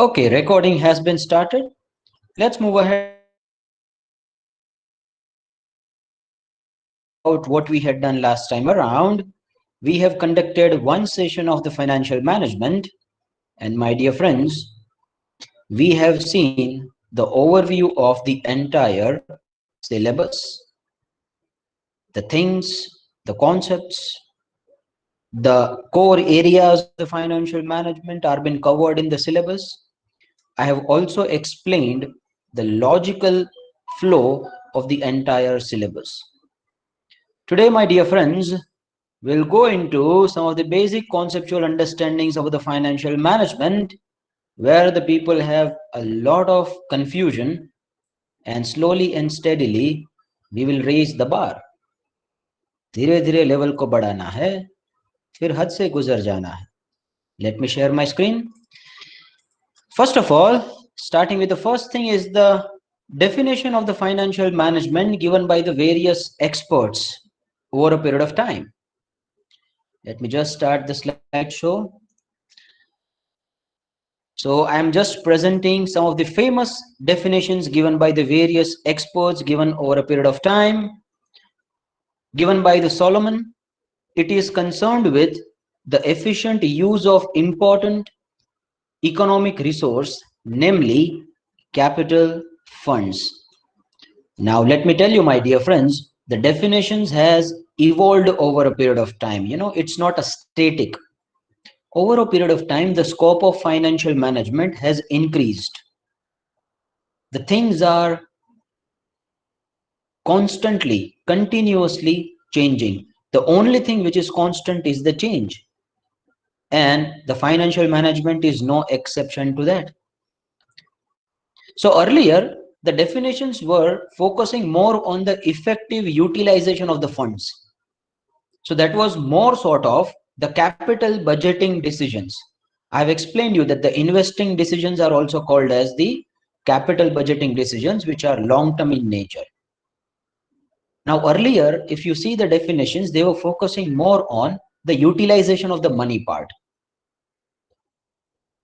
Okay, recording has been started. Let's move ahead and talk about what we had done last time around. We have conducted one session of the financial management, and my dear friends, we have seen the overview of the entire syllabus, the things, the concepts, the core areas of the financial management are been covered in the syllabus. I have also explained the logical flow of the entire syllabus. Today, my dear friends, we'll go into some of the basic conceptual understandings of the financial management where the people have a lot of confusion, and slowly and steadily we will raise the bar. धीरे धीरे level को बढ़ाना है, फिर हद से गुजर जाना है. Let me share my screen. First of all, starting with the first thing is the definition of the financial management given by the various experts over a period of time. Let me just start the slideshow. So I am just presenting some of the famous definitions given by the various experts given over a period of time. Given by the Solomon, it is concerned with the efficient use of important economic resource, namely capital funds. Now let me tell you, my dear friends, the definitions has evolved over a period of time. It's not a static. Over a period of time, the scope of financial management has increased. The things are constantly, continuously changing. The only thing which is constant is the change. And the financial management is no exception to that. So earlier, the definitions were focusing more on the effective utilization of the funds. So that was more sort of the capital budgeting decisions. I've explained you that the investing decisions are also called as the capital budgeting decisions, which are long-term in nature. Now earlier, if you see the definitions, they were focusing more on the utilization of the money part.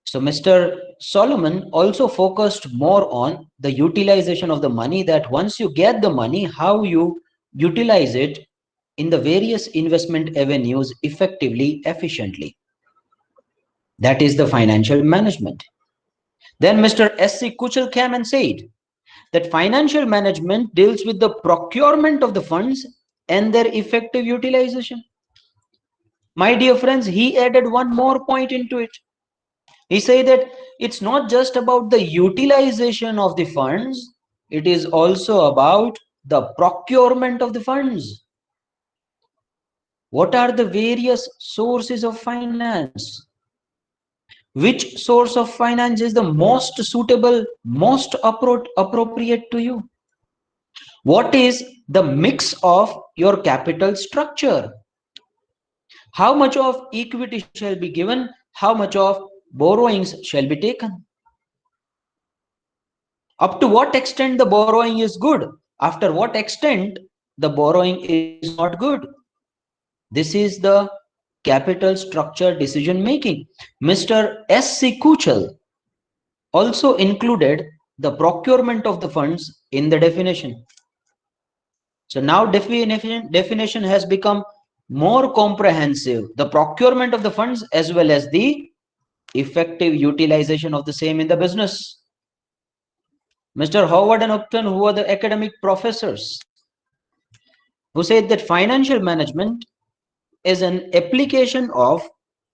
So Mr. Solomon also focused more on the utilization of the money, that once you get the money, how you utilize it in the various investment avenues effectively, efficiently. That is the financial management. Then Mr. S.C. Kuchel came and said that financial management deals with the procurement of the funds and their effective utilization. My dear friends, he added one more point into it. He said that it's not just about the utilization of the funds, it is also about the procurement of the funds. What are the various sources of finance? Which source of finance is the most suitable, most appropriate to you? What is the mix of your capital structure? How much of equity shall be given? How much of borrowings shall be taken? Up to what extent the borrowing is good? After what extent the borrowing is not good? This is the capital structure decision making. Mr. S.C. Kuchel also included the procurement of the funds in the definition. So now definition has become more comprehensive. The procurement of the funds as well as the effective utilization of the same in the business. Mr. Howard and Upton, who are the academic professors, who said that financial management is an application of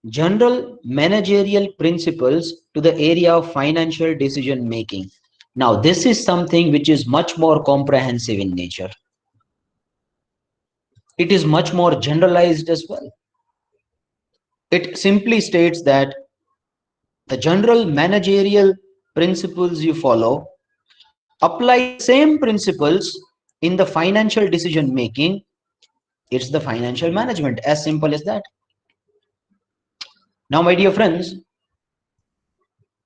general managerial principles to the area of financial decision making. Now, this is something which is much more comprehensive in nature. It is much more generalized as well. It simply states that the general managerial principles you follow, apply the same principles in the financial decision making. It's the financial management, as simple as that. Now, my dear friends,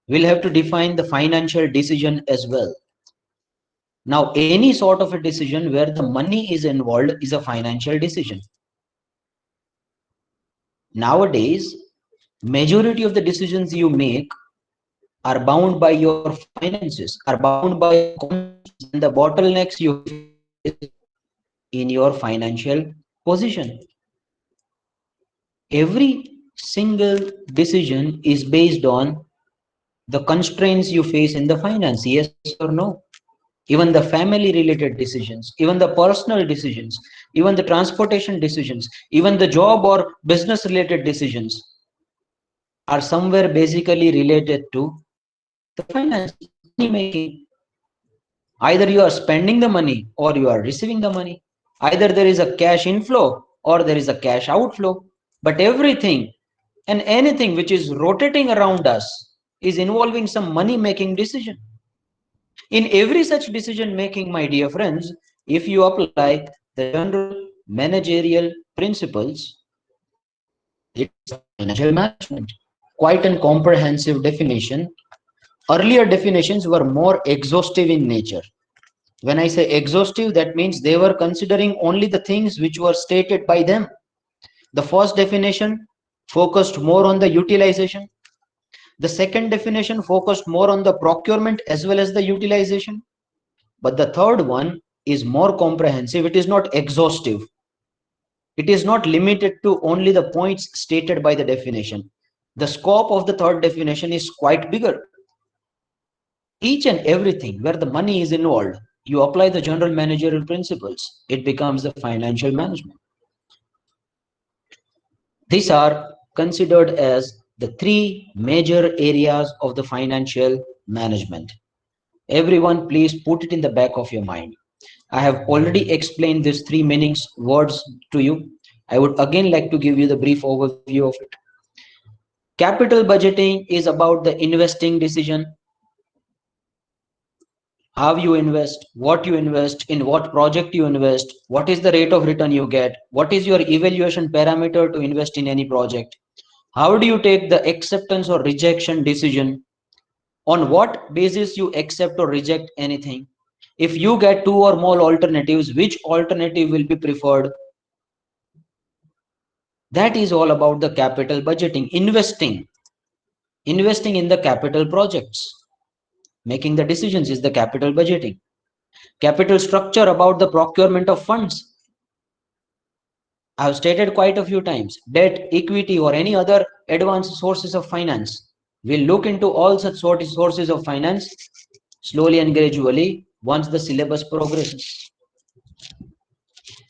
we'll have to define the financial decision as well. Now, any sort of a decision where the money is involved is a financial decision. Nowadays, majority of the decisions you make are bound by your finances, are bound by the constraints and the bottlenecks you face in your financial position. Every single decision is based on the constraints you face in the finance, yes or no. Even the family related decisions, even the personal decisions, even the transportation decisions, even the job or business related decisions are somewhere basically related to the finances, money making. Either you are spending the money or you are receiving the money. Either there is a cash inflow or there is a cash outflow. But everything and anything which is rotating around us is involving some money making decision. In every such decision making, my dear friends, if you apply the general managerial principles, it is the financial management. Quite a comprehensive definition. Earlier definitions were more exhaustive in nature. When I say exhaustive, that means they were considering only the things which were stated by them. The first definition focused more on the utilization. The second definition focused more on the procurement as well as the utilization. But the third one is more comprehensive. It is not exhaustive. It is not limited to only the points stated by the definition. The scope of the third definition is quite bigger. Each and everything where the money is involved, you apply the general managerial principles, it becomes the financial management. These are considered as the three major areas of the financial management. Everyone, please put it in the back of your mind. I have already explained these three meanings words to you. I would again like to give you the brief overview of it. Capital budgeting is about the investing decision, how you invest, what you invest, in what project you invest, what is the rate of return you get, what is your evaluation parameter to invest in any project, how do you take the acceptance or rejection decision, on what basis you accept or reject anything, if you get two or more alternatives, which alternative will be preferred. That is all about the capital budgeting, investing in the capital projects. Making the decisions is the capital budgeting. Capital structure about the procurement of funds. I have stated quite a few times, debt, equity, or any other advanced sources of finance. We'll look into all such sources of finance slowly and gradually once the syllabus progresses.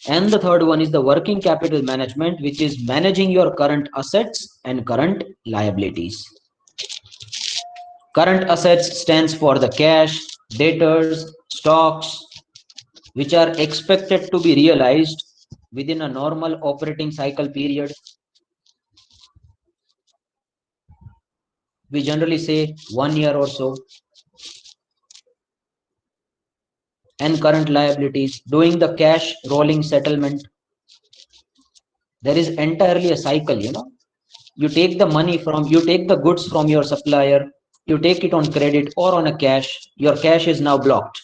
And the third one is the working capital management, which is managing your current assets and current liabilities. Current assets stands for the cash, debtors, stocks, which are expected to be realized within a normal operating cycle period. We generally say 1 year or so. And current liabilities, doing the cash rolling settlement. There is entirely a cycle, you take the money from, you take the goods from your supplier, you take it on credit or on a cash, your cash is now blocked.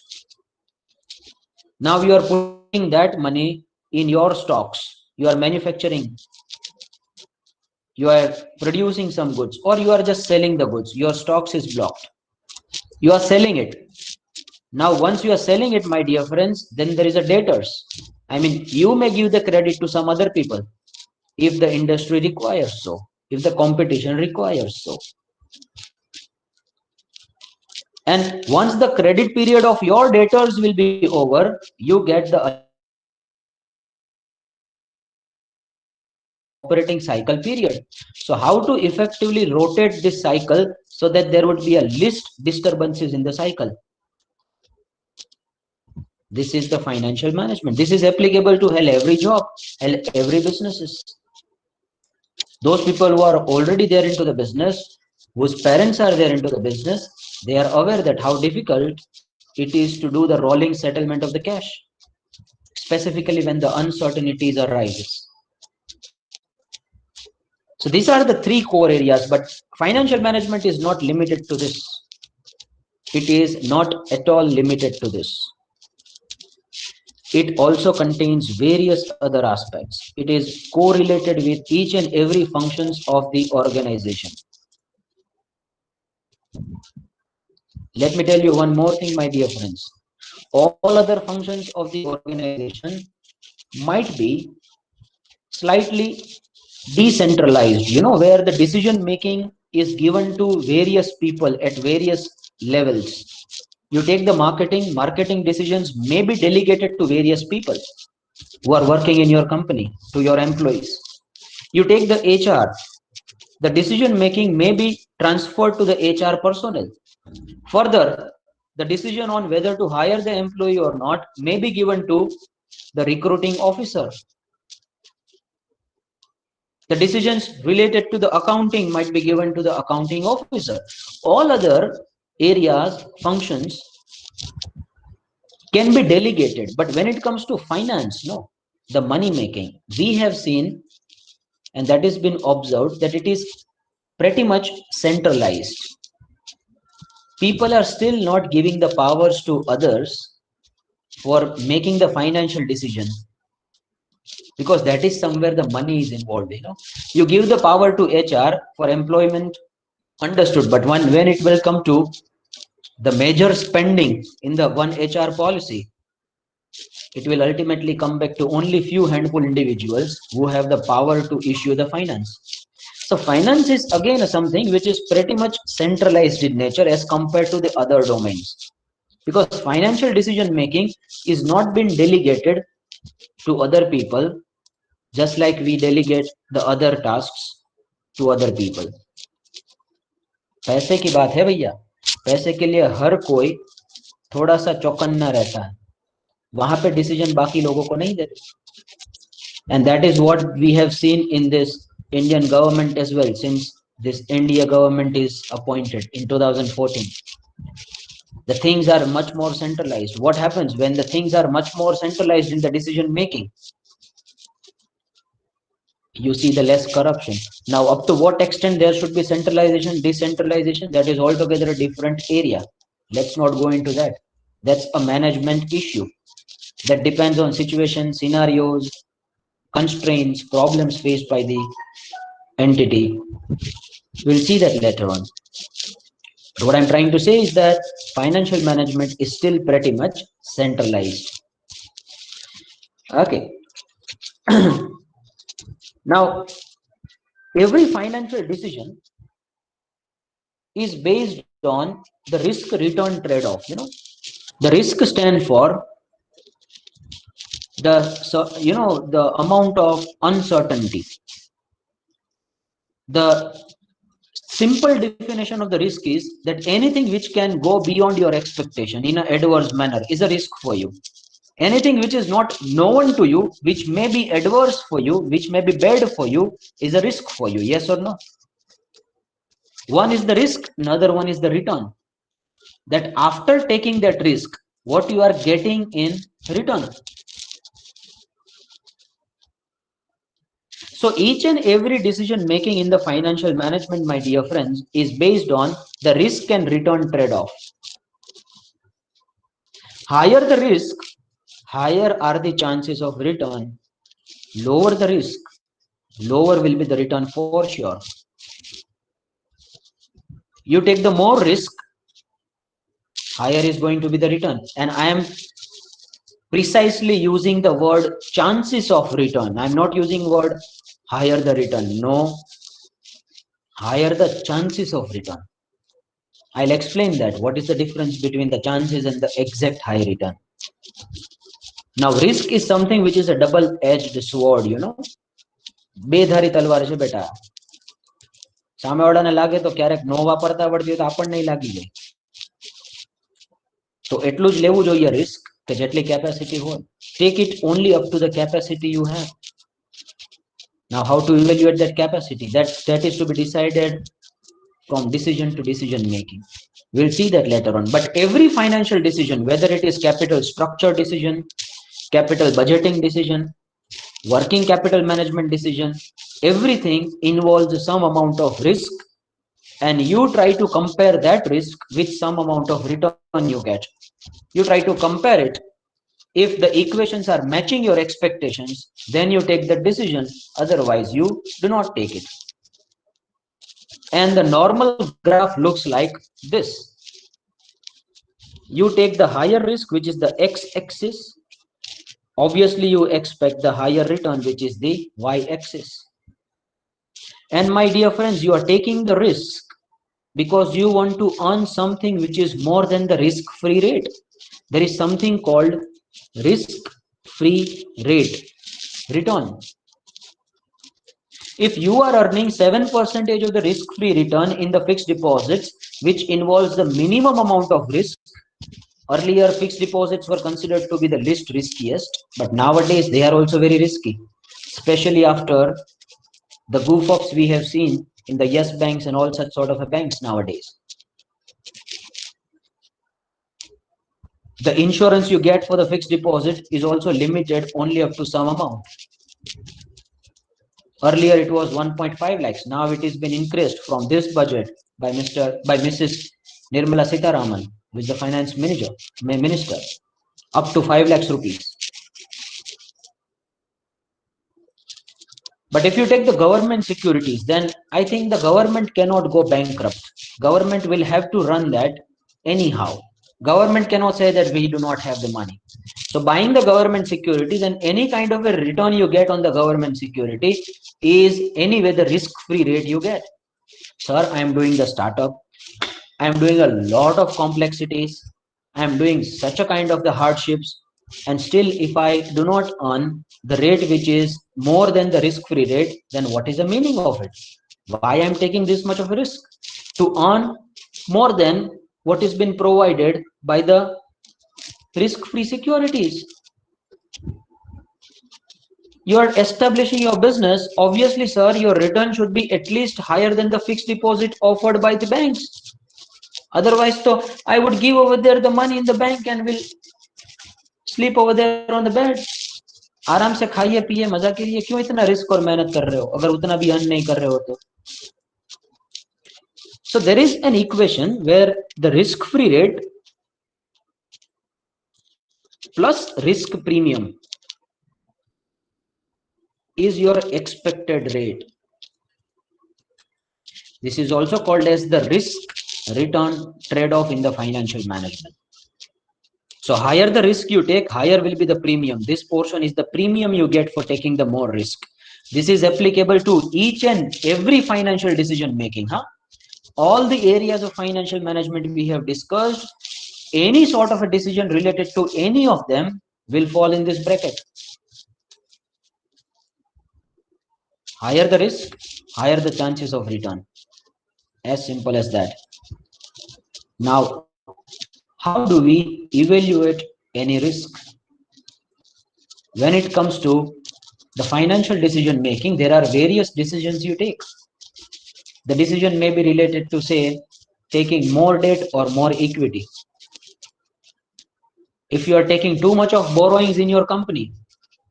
Now you are putting that money in your stocks, you are manufacturing, you are producing some goods, or you are just selling the goods, your stocks is blocked, you are selling it. Now once you are selling it, my dear friends, then there is a debtors. I mean, you may give the credit to some other people if the industry requires so, if the competition requires so. And once the credit period of your debtors will be over, you get the operating cycle period. So how to effectively rotate this cycle so that there would be a least disturbances in the cycle? This is the financial management. This is applicable to every job, every businesses. Those people who are already there into the business, whose parents are there into the business, they are aware that how difficult it is to do the rolling settlement of the cash, specifically when the uncertainties arises. So these are the three core areas, but financial management is not limited to this. It is not at all limited to this. It also contains various other aspects. It is correlated with each and every functions of the organization. Let me tell you one more thing, my dear friends. All other functions of the organization might be slightly decentralized, where the decision making is given to various people at various levels. You take the marketing decisions may be delegated to various people who are working in your company, to your employees. You take the HR, the decision making may be transferred to the HR personnel. Further, the decision on whether to hire the employee or not may be given to the recruiting officer. The decisions related to the accounting might be given to the accounting officer. All other areas, functions can be delegated. But when it comes to finance, no, the money making, we have seen, and that has been observed, that it is pretty much centralized. People are still not giving the powers to others for making the financial decision, because that is somewhere the money is involved. You give the power to HR for employment, understood, but when it will come to the major spending in the one HR policy, it will ultimately come back to only few handful individuals who have the power to issue the finance. So finance is again something which is pretty much centralized in nature as compared to the other domains, because financial decision making is not been delegated to other people, just like we delegate the other tasks to other people. पैसे की बात है भैया, पैसे के लिए हर कोई थोड़ा सा चौकन्ना रहता है, वहां पे डिसीजन बाकी लोगों को नहीं देते. And that is what we have seen in this Indian government as well, since this India government is appointed in 2014. The things are much more centralized. What happens when the things are much more centralized in the decision making? You see the less corruption. Now, up to what extent there should be centralization, decentralization, that is altogether a different area. Let's not go into that. That's a management issue that depends on situation, scenarios, constraints, problems faced by the entity. We'll see that later on. But what I'm trying to say is that financial management is still pretty much centralized. Okay. Now, every financial decision is based on the risk return trade-off. The risk stand for the amount of uncertainty. The simple definition of the risk is that anything which can go beyond your expectation in an adverse manner is a risk for you. Anything which is not known to you, which may be adverse for you, which may be bad for you, is a risk for you. Yes or no? One is the risk, another one is the return. That after taking that risk, what you are getting in return. So each and every decision making in the financial management, my dear friends, is based on the risk and return trade-off. Higher the risk, higher are the chances of return. Lower the risk, lower will be the return for sure. You take the more risk, higher is going to be the return. And I am precisely using the word chances of return. I'm not using word higher the return. No, higher the chances of return. I'll explain that. What is the difference between the chances and the exact high return? Now, risk is something which is a double-edged sword, બેધારી તલવાર છે બેટા. સામેવાળાને લાગે તો ક્યારેક નો વાપરતા આવડતી હોય તો આપણને લાગી જાય. તો એટલું જ લેવું જોઈએ રિસ્ક કે જેટલી કેપેસિટી હોય. Take it only up to the capacity you have. Now, how to evaluate that capacity? That is to be decided from decision to decision making. We'll see that later on. But every financial decision, whether it is capital structure decision, capital budgeting decision, working capital management decision, everything involves some amount of risk, and you try to compare that risk with some amount of return you get. You try to compare it. If the equations are matching your expectations, then you take the decision. Otherwise, you do not take it. And the normal graph looks like this. You take the higher risk, which is the x-axis. Obviously, you expect the higher return, which is the y-axis. And my dear friends, you are taking the risk because you want to earn something which is more than the risk-free rate. There is something called risk-free rate return. If you are earning 7% of the risk-free return in the fixed deposits, which involves the minimum amount of risk, earlier fixed deposits were considered to be the least riskiest, but nowadays they are also very risky, especially after the goof ups we have seen in the yes banks and all such sort of banks nowadays. The insurance you get for the fixed deposit is also limited only up to some amount. Earlier it was 1.5 lakhs. Now it has been increased from this budget by Mrs. Nirmala Sitharaman, who is the finance minister, up to 5 lakhs rupees. But if you take the government securities, then I think the government cannot go bankrupt. Government will have to run that anyhow. Government cannot say that we do not have the money. So buying the government securities and any kind of a return you get on the government security is anyway the risk-free rate you get. Sir, I am doing the startup. I am doing a lot of complexities. I am doing such a kind of the hardships. And still, if I do not earn the rate which is more than the risk-free rate, then what is the meaning of it? Why I am taking this much of a risk? To earn more than what is been provided by the risk-free securities. You are establishing your business. Obviously, sir, your return should be at least higher than the fixed deposit offered by the banks. Otherwise, so I would give over there the money in the bank and will sleep over there on the bed. आराम से खाइए पिए मजा कीजिए, क्यों इतना risk और मेहनत कर रहे हो अगर उतना भी अर्न नहीं कर रहे हो तो. So there is an equation where the risk-free rate plus risk premium is your expected rate. This is also called as the risk-return trade-off in the financial management. So higher the risk you take, higher will be the premium. This portion is the premium you get for taking the more risk. This is applicable to each and every financial decision making. All the areas of financial management we have discussed, any sort of a decision related to any of them will fall in this bracket. Higher the risk, higher the chances of return. As simple as that. Now, how do we evaluate any risk? When it comes to the financial decision making, there are various decisions you take. The decision may be related to, say, taking more debt or more equity. If you are taking too much of borrowings in your company,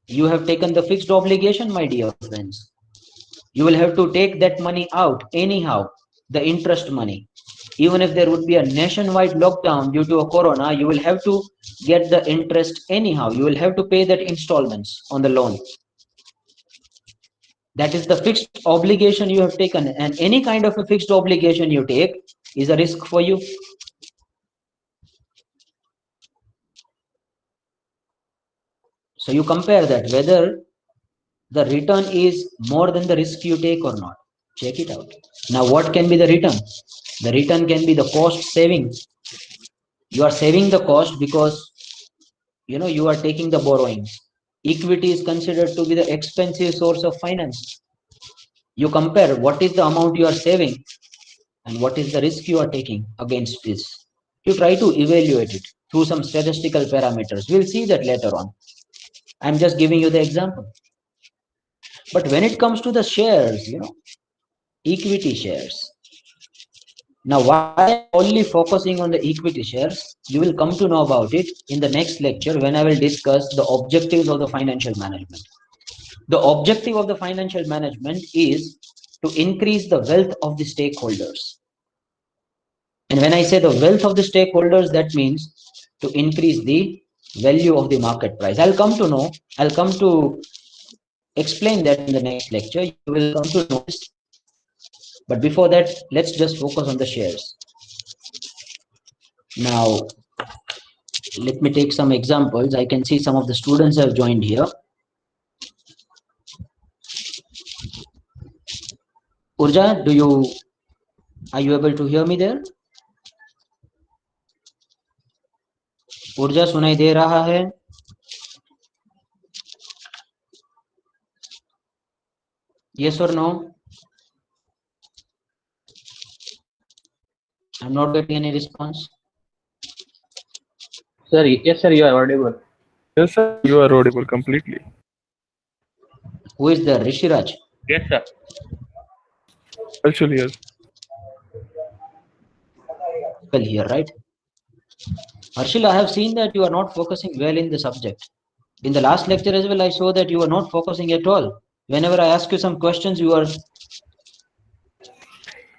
you have taken the fixed obligation, my dear friends. You will have to take that money out anyhow, the interest money. Even if there would be a nationwide lockdown due to a corona, you will have to get the interest anyhow. You will have to pay that installments on the loan. That is the fixed obligation you have taken, and any kind of a fixed obligation you take is a risk for you. So you compare that whether the return is more than the risk you take or not. Check it out. Now, what can be the return? The return can be the cost saving. You are saving the cost because you are taking the borrowings. Equity is considered to be the expensive source of finance. You compare what is the amount you are saving and what is the risk you are taking against this. You try to evaluate it through some statistical parameters. We'll see that later on. I'm just giving you the example. But when it comes to the shares, equity shares. Now, why I'm only focusing on the equity shares, you will come to know about it in the next lecture when I will discuss the objectives of the financial management. The objective of the financial management is to increase the wealth of the stakeholders. And when I say the wealth of the stakeholders, that means to increase the value of the market price. I'll come to explain that in the next lecture. You will come to know this. But before that, let's just focus on the shares. Now, Let me take some examples. I can see some of the students have joined here. Urja, are you able to hear me there? ऊर्जा सुनाई दे रहा है? Yes or no? I'm not getting any response. Sir, yes, sir, you are audible. Yes, sir, you are audible completely. Who is there? Rishiraj? Yes, sir. Actually, yes. Well, here, right? Harshil, I have seen that you are not focusing well in the subject. In the last lecture as well, I saw that you are not focusing at all. Whenever I ask you some questions, you are...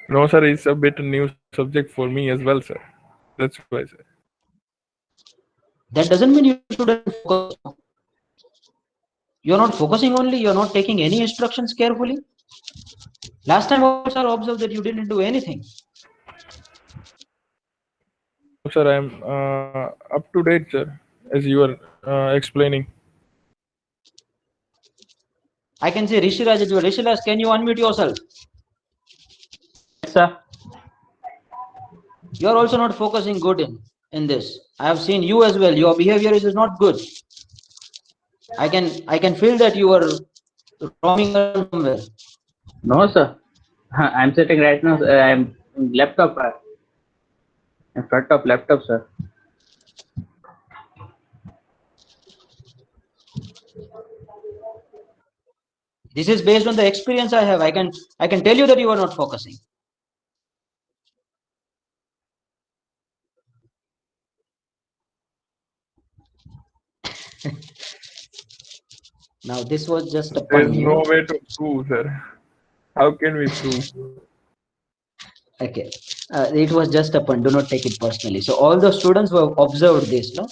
No, sir, it's a bit new subject for me as well, sir. That's why, sir. That doesn't mean you shouldn't focus. You're not focusing only, you're not taking any instructions carefully. Last time also I observed that you didn't do anything. Sir, I'm up to date, sir, as you are explaining. I can say Rishiraj as well. Rishiraj, can you unmute yourself? Yes, sir. You're also not focusing good in this. I have seen you as well. Your behavior is not good. I can feel that you are roaming around somewhere. No, sir. I'm sitting right now. I'm in laptop. In front of laptop, sir. This is based on the experience I have. I can tell you that you are not focusing. Now this was just a There's pun. no way to prove, sir. How can we prove? Okay, it was just a pun. Do not take it personally. So all the students who have observed this, no?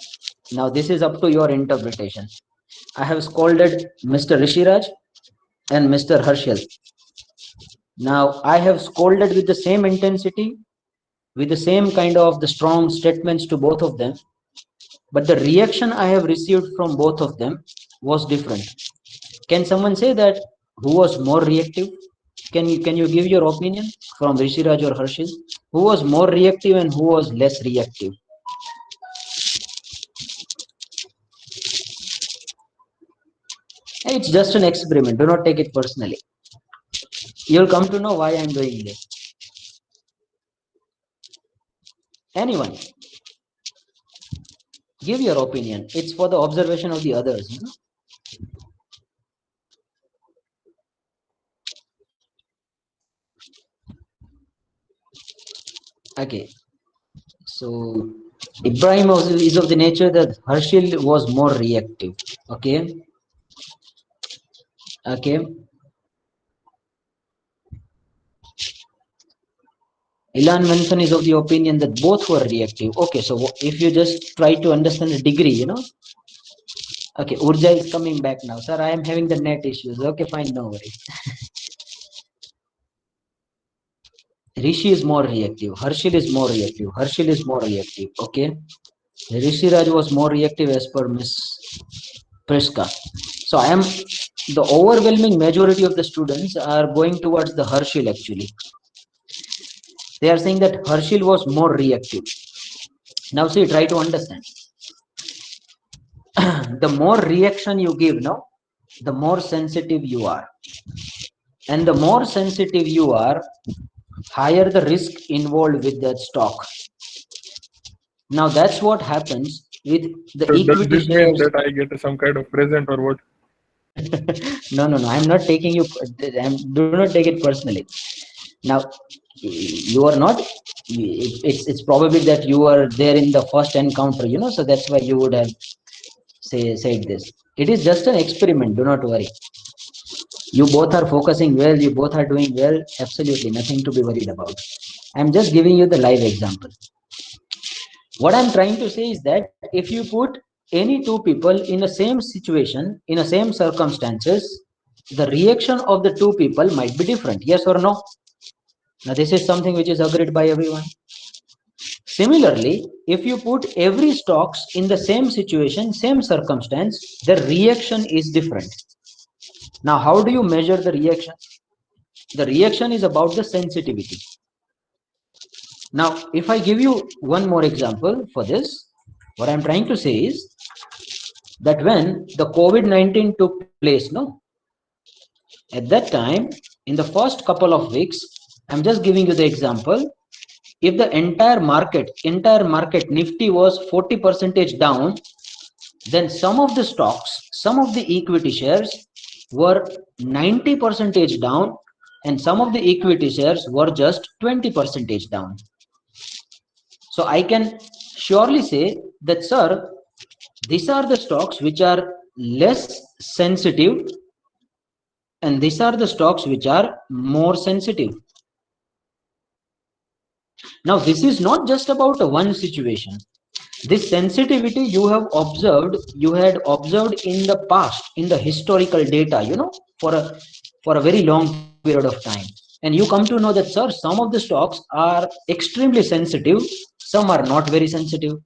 Now this is up to your interpretation. I have scolded Mr. Rishiraj and Mr. Harshal. Now I have scolded with the same intensity, with the same kind of the strong statements to both of them, but the reaction I have received from both of them was different. Can someone say that who was more reactive? Can you give your opinion from Rishiraj or Harshil? Who was more reactive and who was less reactive? It's just an experiment. Do not take it personally. You'll come to know why I'm doing this. Anyone? Give your opinion. It's for the observation of the others. You know? Okay. So Ibrahim is of the nature that Harshil was more reactive. Okay. Okay. Ilan Manson is of the opinion that both were reactive. Okay, so if you just try to understand the degree, you know. Okay, Urja is coming back now. Sir, I am having the net issues. Okay, fine, no worries. Rishi is more reactive. Harshil is more reactive. Harshil is more reactive. Okay. Rishi Raj was more reactive as per Miss Priska. So I am, the overwhelming majority of the students are going towards the Harshil actually. They are saying that Harshil was more reactive. Now see, try to understand. The more reaction you give, no, the more sensitive you are. And the more sensitive you are, higher the risk involved with that stock. Now that's what happens with the So does equity this mean shares. that I get some kind of present or what? No, I'm not taking you, do not take it personally. Now, you are not, it's probably that you are there in the first encounter, you know, so that's why you would have said this. It is just an experiment, do not worry. You both are focusing well, you both are doing well, absolutely nothing to be worried about. I'm just giving you the live example. What I'm trying to say is that if you put any two people in the same situation, in the same circumstances, the reaction of the two people might be different, yes or no? Now this is something which is agreed by everyone. Similarly, if you put every stocks in the same situation, same circumstance, the reaction is different. Now, how do you measure the reaction? The reaction is about the sensitivity. Now, if I give you one more example for this, what I'm trying to say is that when the COVID-19 took place, at that time, in the first couple of weeks, I'm just giving you the example. If the entire market Nifty was 40% down, then some of the stocks, some of the equity shares were 90% down, and some of the equity shares were just 20% down. So I can surely say that, sir, these are the stocks which are less sensitive, and these are the stocks which are more sensitive. Now, this is not just about one situation. This sensitivity you had observed in the past, in the historical data, for a very long period of time. And you come to know that, sir, some of the stocks are extremely sensitive, some are not very sensitive.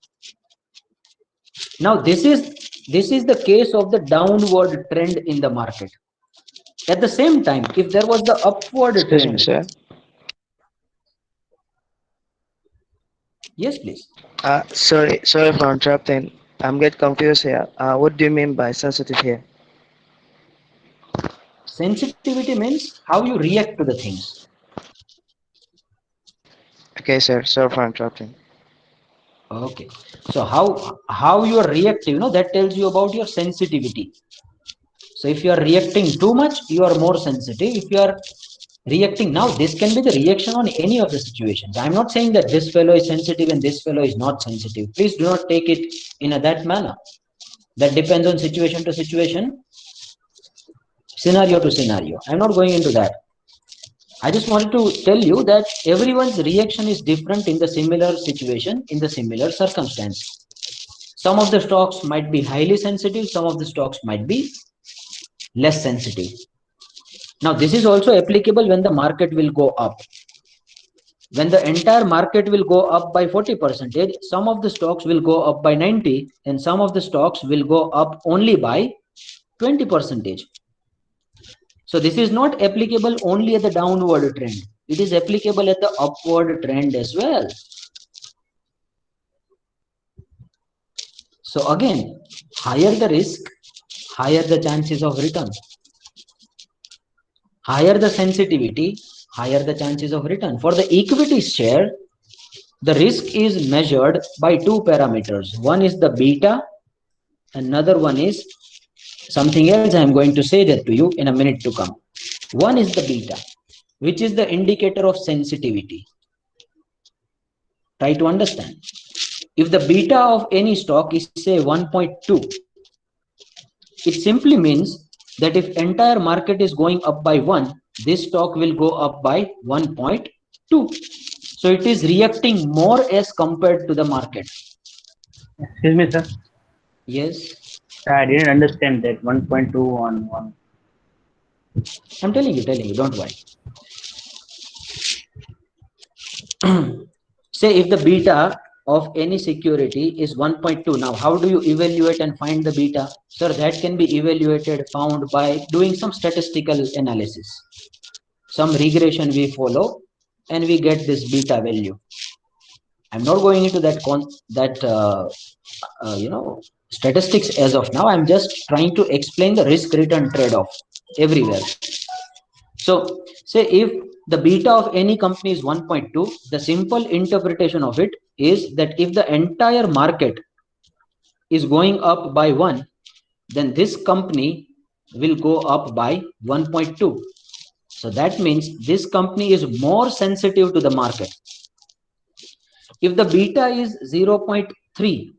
Now, this is the case of the downward trend in the market. At the same time, if there was the upward Excuse trend, me, sir. yes, please. Sorry for interrupting. I'm get confused here. What do you mean by sensitive here? Sensitivity means how you react to the things. Okay, sir. Sorry for interrupting. Okay, so how you are reactive, that tells you about your sensitivity. So if you are reacting too much, you are more sensitive. If you are reacting, now this can be the reaction on any of the situations. I'm not saying that this fellow is sensitive and this fellow is not sensitive. Please do not take it in that manner. That depends on situation to situation, scenario to scenario. I'm not going into that. I just wanted to tell you that everyone's reaction is different in the similar situation, in the similar circumstance. Some of the stocks might be highly sensitive, some of the stocks might be less sensitive. Now, this is also applicable when the market will go up. When the entire market will go up by 40%, some of the stocks will go up by 90, and some of the stocks will go up only by 20%. So this is not applicable only at the downward trend. It is applicable at the upward trend as well. So again, higher the risk, higher the chances of return. Higher the sensitivity, higher the chances of return. For the equity share, the risk is measured by two parameters. One is the beta, another one is something else. I am going to say that to you in a minute to come. One is the beta, which is the indicator of sensitivity. Try to understand. If the beta of any stock is say 1.2, it simply means that if entire market is going up by 1, this stock will go up by 1.2. So it is reacting more as compared to the market. Excuse me, sir. Yes. I didn't understand that 1.2 on 1. I'm telling you, don't worry. Say if the beta of any security is 1.2. Now, how do you evaluate and find the beta? Sir, that can be evaluated, found by doing some statistical analysis. Some regression we follow, and we get this beta value. I'm not going into that statistics as of now. I'm just trying to explain the risk return trade-off everywhere. So say if the beta of any company is 1.2, the simple interpretation of it is that if the entire market is going up by 1, then this company will go up by 1.2. So that means this company is more sensitive to the market. If the beta is 0.3,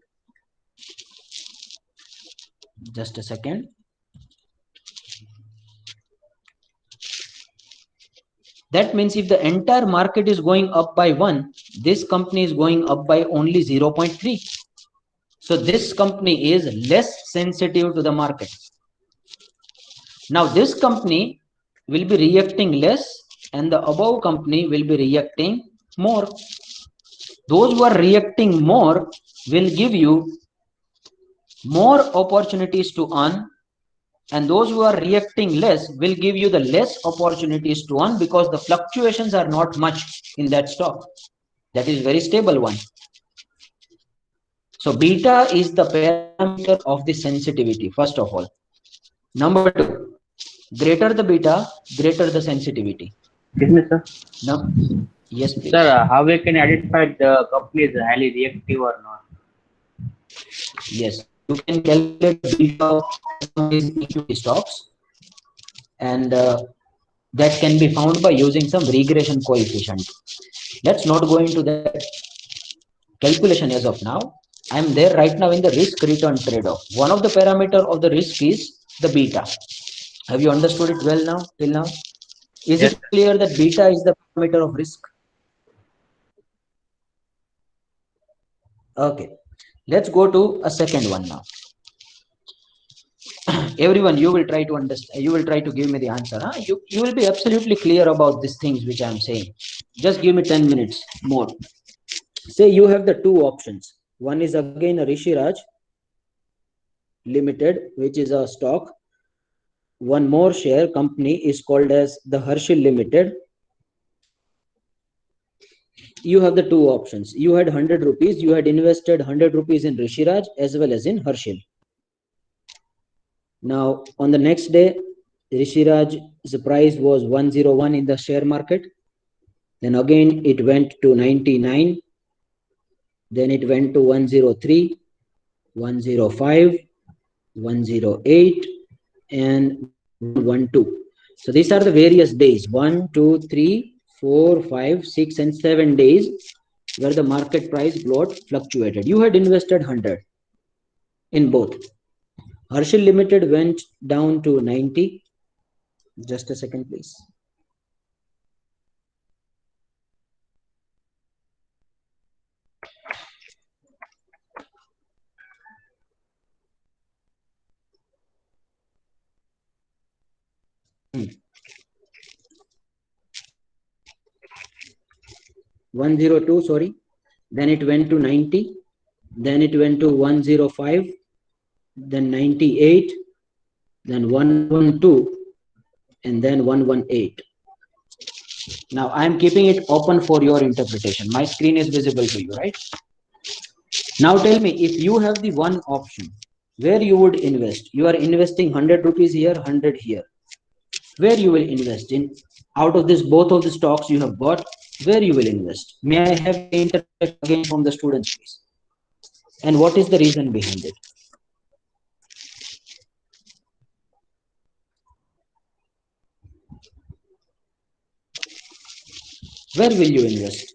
just a second. That means if the entire market is going up by 1, this company is going up by only 0.3. So this company is less sensitive to the market. Now this company will be reacting less, and the above company will be reacting more. Those who are reacting more will give you more opportunities to earn, and those who are reacting less will give you the less opportunities to earn, because the fluctuations are not much in that stock. That is very stable one. So beta is the parameter of the sensitivity, first of all. Number two, greater the beta, greater the sensitivity. Excuse me, sir. Now, yes, please. Sir, how we can identify the company is highly reactive or not? Yes, you can calculate the beta of some of these equity stocks, and that can be found by using some regression coefficient. Let's not go into that calculation as of now. I am there right now in the risk return trade-off. One of the parameter of the risk is the beta. Have you understood it well now, till now? Is Yes, it clear that beta is the parameter of risk? Okay, let's go to a second one now. Everyone, you will try to understand, you will try to give me the answer. Huh? You will be absolutely clear about these things which I am saying. Just give me 10 minutes more. Say you have the two options. One is again a Rishi Raj Limited, which is a stock. One more share company is called as the Herschel Limited. You have the two options. You had 100 rupees. You had invested 100 rupees in Rishi Raj as well as in Herschel. Now, on the next day, Rishi Raj's price was 101 in the share market. Then again, it went to 99. Then it went to 103, 105, 108, and 112. So these are the various days, 1, 2, 3, 4, 5, 6, and 7 days where the market price got fluctuated. You had invested 100 in both. Herschel Limited went down to 90. Just a second, please. Hmm. 102, sorry. Then it went to 90. Then it went to 105. Then 98. Then 112. And then 118. Now I am keeping it open for your interpretation. My screen is visible to you, right? Now tell me, if you have the one option where you would invest, you are investing 100 rupees here, 100 here. Where you will invest in? Out of this, both of the stocks you have bought, where you will invest? May I have the interpretation again from the students, please? And what is the reason behind it? Where will you invest?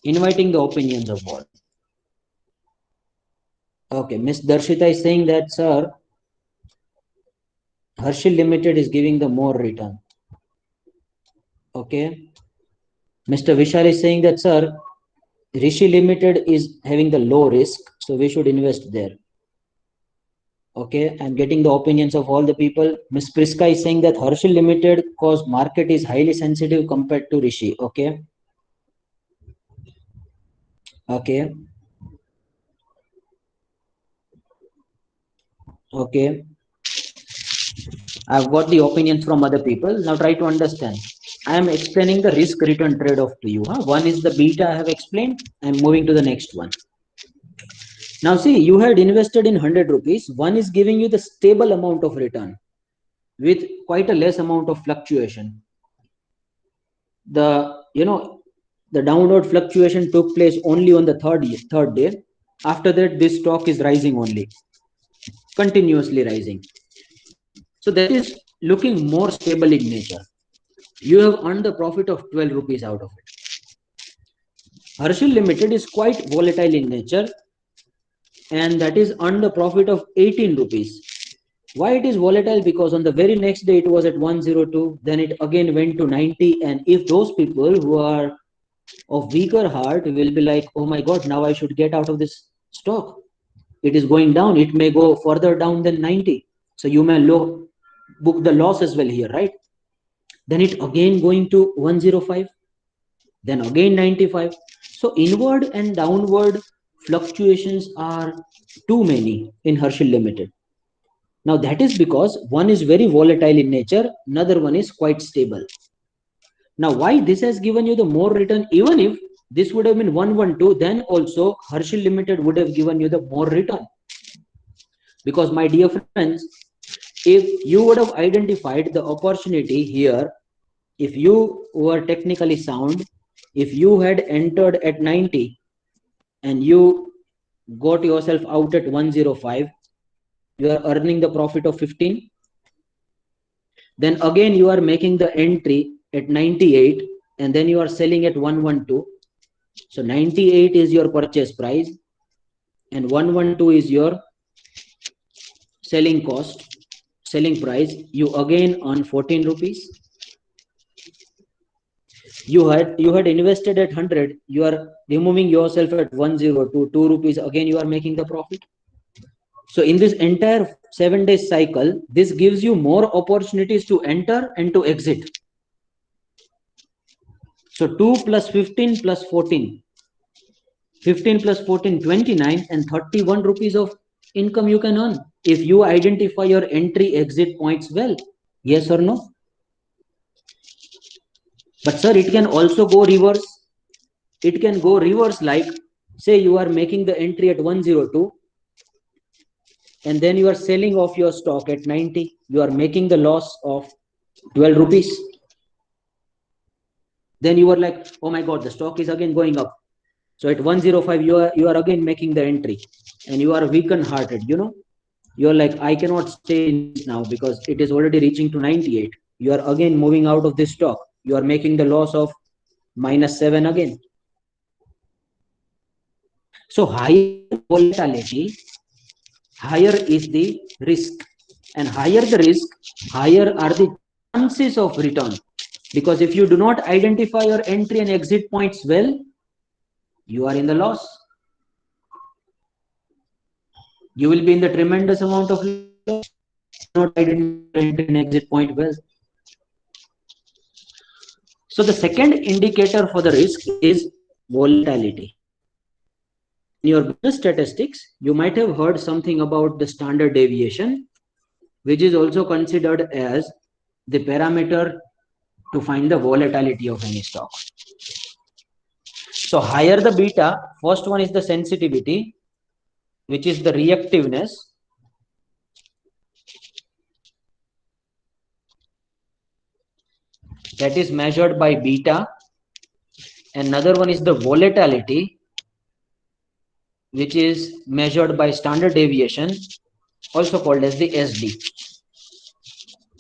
Inviting the opinions of all. Okay, Miss Darshita is saying that, sir, Herschel Limited is giving the more return. Okay. Mr. Vishal is saying that, sir, Rishi Limited is having the low risk, so we should invest there. Okay, I'm getting the opinions of all the people. Ms. Priska is saying that Herschel Limited, cause market is highly sensitive compared to Rishi. Okay. Okay. Okay. I've got the opinions from other people. Now try to understand. I am explaining the risk return trade-off to you. Huh? One is the beta I have explained. I'm moving to the next one. Now see, you had invested in 100 rupees. One is giving you the stable amount of return with quite a less amount of fluctuation. The downward fluctuation took place only on the third day. After that, this stock is rising only, continuously rising. So that is looking more stable in nature. You have earned the profit of 12 rupees out of it. Herschel Limited is quite volatile in nature. and that is earned the profit of 18 rupees. Why it is volatile? Because on the very next day it was at 102, then it again went to 90, and if those people who are of weaker heart will be like, oh my god, now I should get out of this stock, it is going down, it may go further down than 90, so you may book the loss as well here, right? Then it again going to 105, then again 95. So inward and downward fluctuations are too many in Herschel Limited. Now that is because one is very volatile in nature, another one is quite stable. Now why this has given you the more return? Even if this would have been 112, then also Herschel Limited would have given you the more return. Because my dear friends, if you would have identified the opportunity here, if you were technically sound, if you had entered at 90 and you got yourself out at 105, you are earning the profit of 15. Then again you are making the entry at 98 and then you are selling at 112. So 98 is your purchase price and 112 is your selling cost, selling price. You again earn 14 rupees. You had invested at 100, you are removing yourself at 102, 2 rupees, again you are making the profit. So in this entire 7 days cycle, this gives you more opportunities to enter and to exit. So 2 plus 15 plus 14, 15 plus 14, 29, and 31 rupees of income you can earn if you identify your entry exit points well. Yes or no? But sir, it can also go reverse. It can go reverse, like say you are making the entry at 102 and then you are selling off your stock at 90. You are making the loss of 12 rupees. Then you are like, oh my god, the stock is again going up. So at 105 you are again making the entry and you are weakened hearted, you are like, I cannot stay in this now because it is already reaching to 98. You are again moving out of this stock. You are making the loss of -7 again. So higher volatility, higher is the risk, and higher the risk, higher are the chances of return. Because if you do not identify your entry and exit points well, you are in the loss. You will be in the tremendous amount of loss. Not identify entry and exit point well. So the second indicator for the risk is volatility. In your business statistics, you might have heard something about the standard deviation, which is also considered as the parameter to find the volatility of any stock. So higher the beta, first one is the sensitivity, which is the reactiveness. That is measured by beta. Another one is the volatility, which is measured by standard deviation, also called as the SD.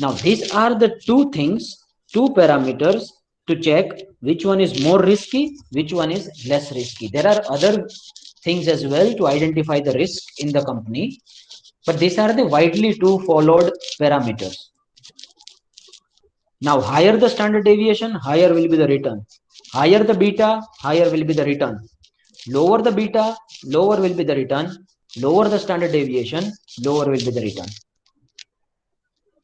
Now these are the two things, two parameters to check which one is more risky, which one is less risky. There are other things as well to identify the risk in the company, but these are the widely two followed parameters. Now higher the standard deviation, higher will be the return. Higher the beta, higher will be the return. Lower the beta, lower will be the return. Lower the standard deviation, lower will be the return.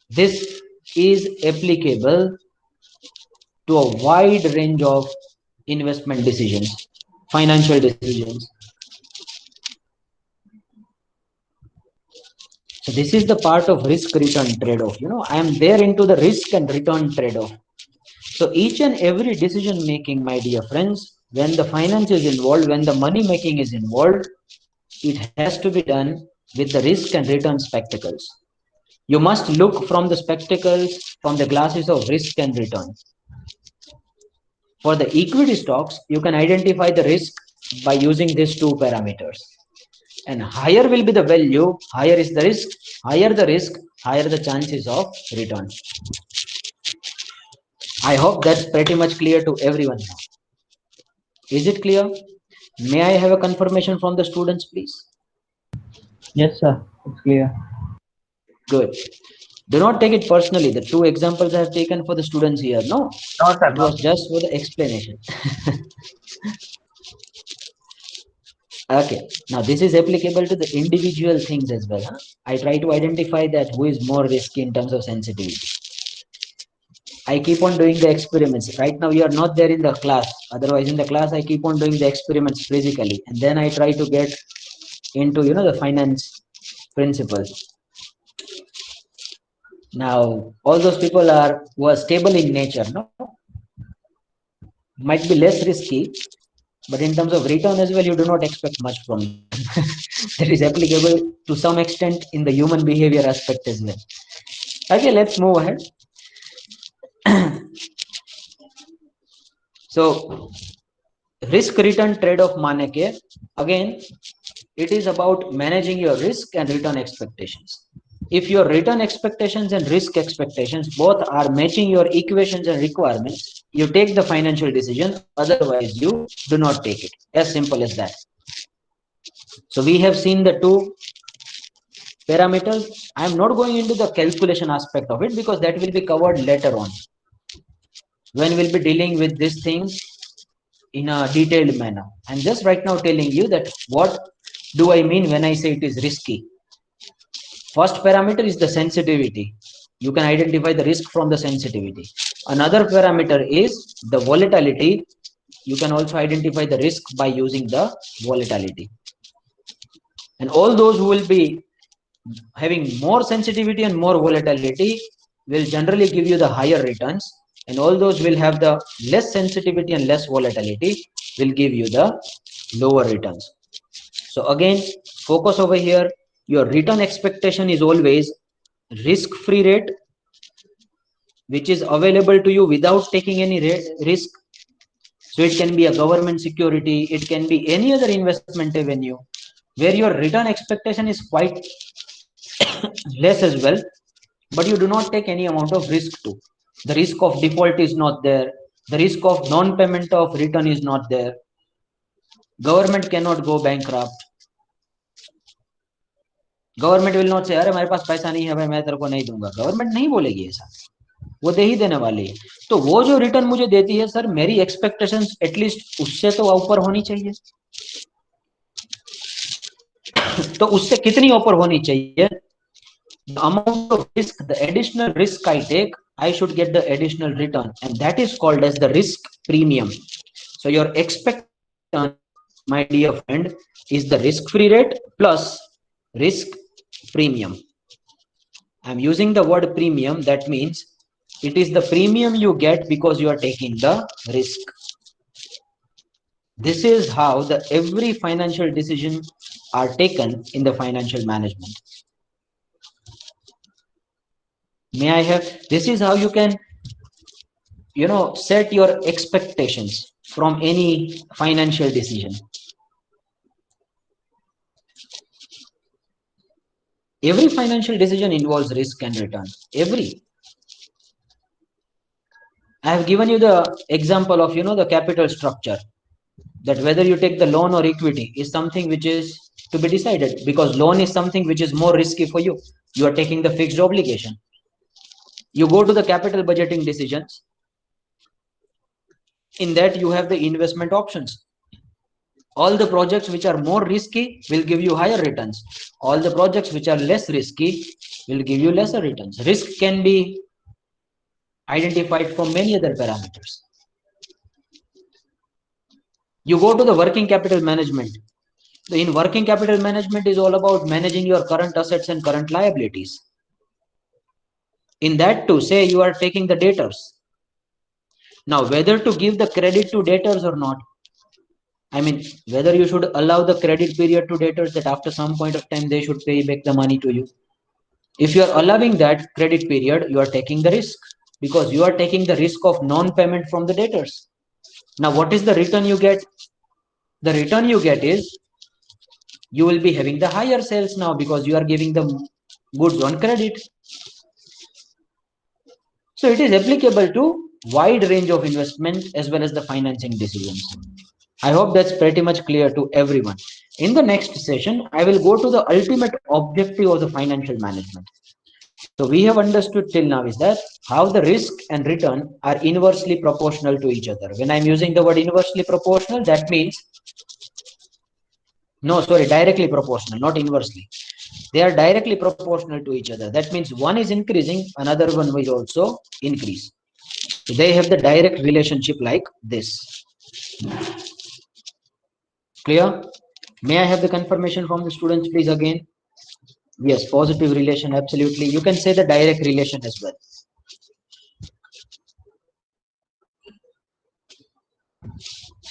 This is applicable to a wide range of investment decisions, financial decisions. So this is the part of risk return trade-off. I am there into the risk and return trade-off. So each and every decision making, my dear friends, when the finance is involved, when the money making is involved, it has to be done with the risk and return spectacles. You must look from the spectacles, from the glasses of risk and return. For the equity stocks, you can identify the risk by using these two parameters. And higher will be the value, higher is the risk, higher the chances of return. I hope that's pretty much clear to everyone now. Is it clear? May I have a confirmation from the students, please? Yes, sir. It's clear. Good. Do not take it personally. The two examples I have taken for the students here. No, No, sir. it No. was just for the explanation. Okay. Now this is applicable to the individual things as well. Huh? I try to identify that who is more risky in terms of sensitivity. I keep on doing the experiments. Right now you are not there in the class. Otherwise in the class I keep on doing the experiments physically, and then I try to get into the finance principles. Now all those people who are stable in nature, no, might be less risky, but in terms of return as well, you do not expect much from them. That is applicable to some extent in the human behavior aspect as well. Okay, let's move ahead. So risk return trade-off माने के again it is about managing your risk and return expectations. If your return expectations and risk expectations both are matching your equations and requirements, you take the financial decision, otherwise you do not take it. As simple as that. So we have seen the two parameters. I am not going into the calculation aspect of it because that will be covered later on when we'll be dealing with these things in a detailed manner. I'm just right now telling you that what do I mean when I say it is risky. First parameter is the sensitivity. You can identify the risk from the sensitivity. Another parameter is the volatility. You can also identify the risk by using the volatility. And all those who will be having more sensitivity and more volatility will generally give you the higher returns, and all those will have the less sensitivity and less volatility will give you the lower returns. So again, focus over here. Your return expectation is always risk-free rate, which is available to you without taking any risk. So it can be a government security, it can be any other investment avenue where your return expectation is quite less as well, but you do not take any amount of risk too. The risk of default is not there. The risk of non-payment of return is not there. Government cannot go bankrupt. Government will not say, अरे हमारे पास पैसा नहीं है भाई मैं तेरे को नहीं दूंगा. Government नहीं बोलेगी ऐसा. वो दे ही देने वाली है. तो वो जो रिटर्न मुझे देती है सर, मेरी एक्सपेक्टेशंस एटलीस्ट उससे तो ऊपर होनी चाहिए. तो उससे कितनी ऊपर होनी चाहिए? The amount of risk, the additional risk I take, I should get the additional return, and that is called as the risk premium. So your expectation, my dear friend, is the risk-free rate plus risk premium. I'm using the word premium. That means it is the premium you get because you are taking the risk. This is how every financial decision are taken in the financial management. May I have, this is how you can set your expectations from any financial decision. Every financial decision involves risk and return. Every. I have given you the example of the capital structure, that whether you take the loan or equity is something which is to be decided, because loan is something which is more risky for you. You are taking the fixed obligation. You go to the capital budgeting decisions. In that you have the investment options. All the projects which are more risky will give you higher returns. All the projects which are less risky will give you lesser returns. Risk can be identified from many other parameters. You go to the working capital management. In working capital management is all about managing your current assets and current liabilities. In that too, say you are taking the debtors. Now, whether to give the credit to debtors or not, I mean, whether you should allow the credit period to debtors, that after some point of time they should pay back the money to you. If you are allowing that credit period, you are taking the risk, because you are taking the risk of non-payment from the debtors. Now, what is the return you get? The return you get is you will be having the higher sales now because you are giving the goods on credit. So it is applicable to wide range of investment as well as the financing decisions. I hope that's pretty much clear to everyone. In the next session, I will go to the ultimate objective of the financial management. So we have understood till now is that how the risk and return are inversely proportional to each other. When I'm using the word inversely proportional, that means, no, sorry, directly proportional, not inversely. They are directly proportional to each other. That means one is increasing, another one will also increase. So they have the direct relationship like this. Clear? May I have the confirmation from the students, please, again? Yes, positive relation, absolutely. You can say the direct relation as well.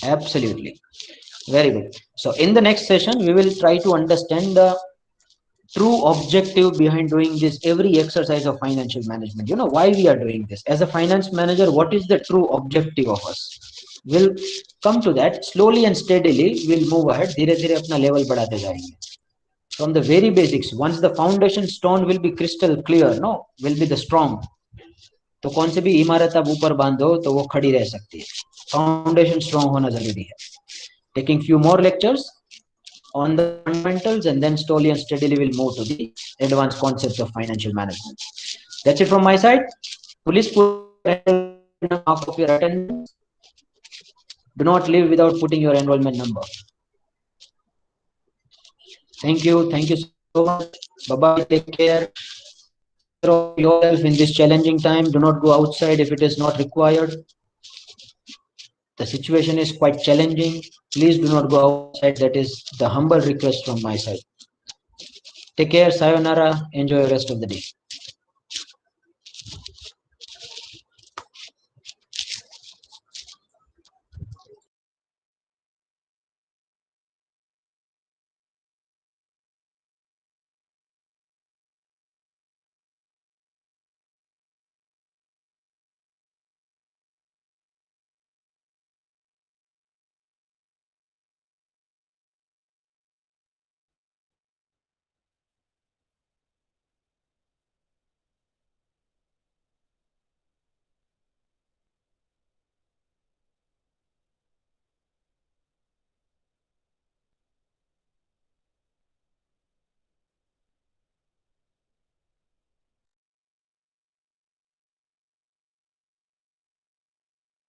Absolutely. Very good. So in the next session, we will try to understand the true objective behind doing this every exercise of financial management. You know why we are doing this. As a finance manager, what is the true objective of us? We'll come to that slowly and steadily. We'll move ahead. धीरे धीरे अपना level बढ़ाते जाएंगे. From the very basics, once the foundation stone will be crystal clear, no, will be the strong. तो कौन से भी इमारत आप ऊपर बांधो तो वो खड़ी रह सकती है. Foundation strong होना जरूरी है. Taking few more lectures on the fundamentals, and then slowly and steadily we'll move to the advanced concepts of financial management. That's it from my side. Please put half of your attendance. Do not leave without putting your enrollment number. Thank you. Thank you so much. Bye-bye. Take care of yourself in this challenging time. Do not go outside if it is not required. The situation is quite challenging. Please do not go outside. That is the humble request from my side. Take care. Sayonara. Enjoy the rest of the day.